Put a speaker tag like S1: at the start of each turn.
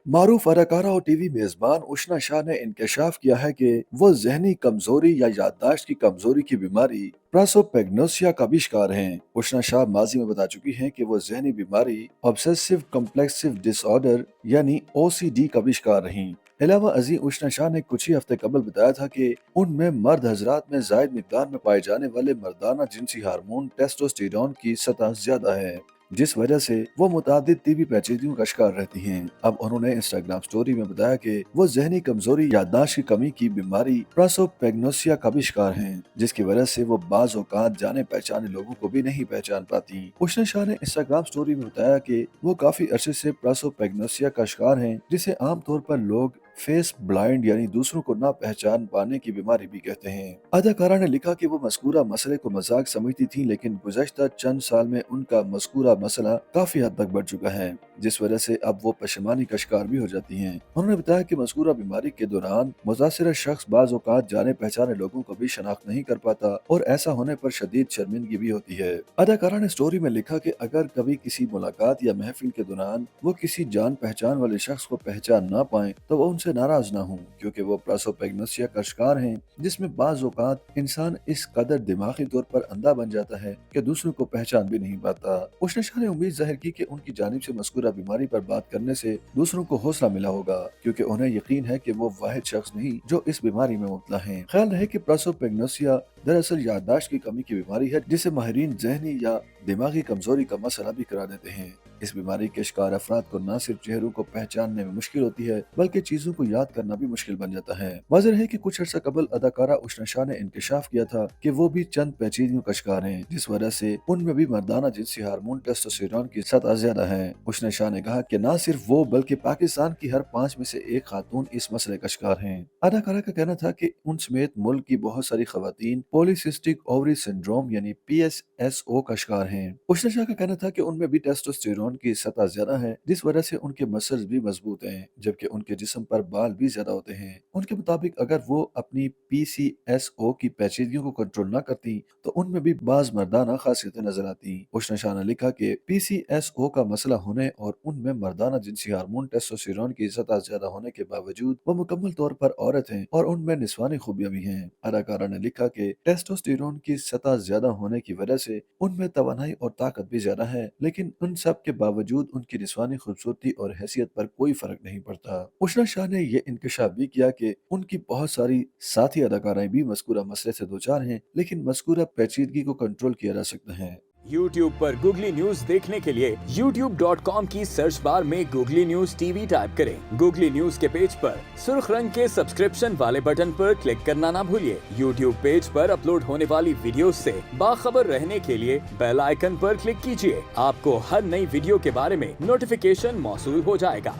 S1: मारूफ अदाकारा और टीवी मेजबान उषना शाह ने इंकशाफ किया है कि वो जहनी कमजोरी या याददाश्त की कमजोरी की बीमारी प्रोसोपेग्नोसिया का भी शिकार हैं। उषना शाह माजी में बता चुकी हैं कि वो जहनी बीमारी ऑब्सेसिव कम्प्लेक्सिव डिसऑर्डर यानी ओसीडी का भी शिकार रहीं। अलावा अजी उषना शाह ने कुछ ही हफ्ते कबल बताया था कि उनमें मर्द हजरात में जायद मिकदार में पाए जाने वाले मर्दाना जिनसी हार्मोन टेस्टोस्टेरोन की सतह ज्यादा है, जिस वजह से वो मुतादिद टीबी पेचीदगियों का शिकार रहती हैं। अब उन्होंने इंस्टाग्राम स्टोरी में बताया कि वो जहनी कमजोरी याददाश्त की कमी की बीमारी प्रोसोपेग्नोसिया का भी शिकार हैं, जिसकी वजह से वो बाज औकात जाने पहचाने लोगों को भी नहीं पहचान पाती। उषना शाह ने इंस्टाग्राम स्टोरी में बताया कि वो काफी अरसे से प्रोसोपेग्नोसिया का शिकार हैं, जिसे आमतौर पर लोग फेस ब्लाइंड यानी दूसरों को ना पहचान पाने की बीमारी भी कहते हैं। अदाकारा ने लिखा कि वो मज़कूरा मसले को मजाक समझती थी, लेकिन गुज़श्ता चंद साल में उनका मज़कूरा मसला काफी हद तक बढ़ चुका है, जिस वजह से अब वो पशेमानी का शिकार भी हो जाती हैं। उन्होंने बताया कि मज़कूरा बीमारी के दौरान मुतासिर शख्स बाज़ औक़ात जाने पहचाने लोगों को भी शनाख्त नहीं कर पाता और ऐसा होने पर शदीद शर्मिंदगी भी होती है। अदाकारा ने स्टोरी में लिखा कि अगर कभी किसी मुलाकात या महफिल के दौरान वो किसी जान पहचान वाले शख्स को पहचान ना पाए तो वो उनसे नाराज ना हो, क्योंकि वो प्रोसोपेग्नोसिया का शिकार हैं, जिसमें बाज़ औक़ात इंसान इस कदर दिमागी तौर पर अंधा बन जाता है कि दूसरों को पहचान भी नहीं पाता। उषना शाह ने उम्मीद जाहिर की कि उनकी जानिब से मज़कूरा बीमारी पर बात करने से दूसरों को हौसला मिला होगा, क्योंकि उन्हें यकीन है कि वो वाहिद शख्स नहीं जो इस बीमारी में मुब्तला है। ख्याल रहे कि प्रोसोपेग्नोसिया दरअसल याददाश्त की कमी की बीमारी है, जिसे माहिरीन ज़हनी या दिमागी कमजोरी का मसला भी करार देते हैं। इस बीमारी के शिकार अफराद को न सिर्फ चेहरों को पहचानने में मुश्किल होती है, बल्कि चीजों को याद करना भी मुश्किल बन जाता है। वाज़ेह है कि कुछ अर्सा कबल अदाकारा उषना शाह ने इंकशाफ किया था कि वो भी चंद पेचीदगियों का शिकार हैं, जिस वजह से उनमें भी मर्दाना जिनसी हार्मोन टेस्टोस्टेरोन की सतह ज्यादा है। उषना शाह ने कहा कि न सिर्फ वो बल्कि पाकिस्तान की हर 5 में से एक खातून इस मसले का शिकार हैं। अदाकारा का कहना था कि उन समेत मुल्क की बहुत सारी खवातीन पॉलीसिस्टिक ओवरी सिंड्रोम यानी PSSO का शिकार हैं। उषना शाह का कहना था कि उनमें भी टेस्टोस्टेरोन की सतह ज्यादा है, जिस वजह से उनके मसल्स भी मजबूत हैं, जबकि उनके जिस्म पर बाल भी ज्यादा होते हैं। उनके मुताबिक अगर वो अपनी PCSO की पेचीदगियों को कंट्रोल न करती तो उनमें भी बाज मर्दाना खासियतें नजर आती। उषना शाह ने लिखा कि PCSO का मसला होने और उनमें मर्दाना जिनसी हार्मोन टेस्टोस्टेरोन की सतह ज्यादा होने के बावजूद वो मुकम्मल तौर पर औरत हैं और उनमें निस्वानी खूबियां भी हैं। अदाकारा ने लिखा कि टेस्टोस्टेरोन की सतह ज्यादा होने की वजह से उनमें तवानाई और ताकत भी ज्यादा है, लेकिन उन सब के बावजूद उनकी जिस्मानी खूबसूरती और हैसियत पर कोई फर्क नहीं पड़ता। उषना शाह ने यह इंकशाफ भी किया कि उनकी बहुत सारी साथी अदाकाराएं भी मज़कूरा मसले से दोचार हैं, लेकिन मज़कूरा पेचीदगी को कंट्रोल किया जा सकता है।
S2: YouTube पर गूगली न्यूज देखने के लिए youtube.com की सर्च बार में गूगली न्यूज टीवी टाइप करें। गूगली न्यूज के पेज पर सुर्ख रंग के सब्सक्रिप्शन वाले बटन पर क्लिक करना ना भूलिए। YouTube पेज पर अपलोड होने वाली वीडियोस से बाखबर रहने के लिए बेल आइकन पर क्लिक कीजिए। आपको हर नई वीडियो के बारे में नोटिफिकेशन मौसूल हो जाएगा।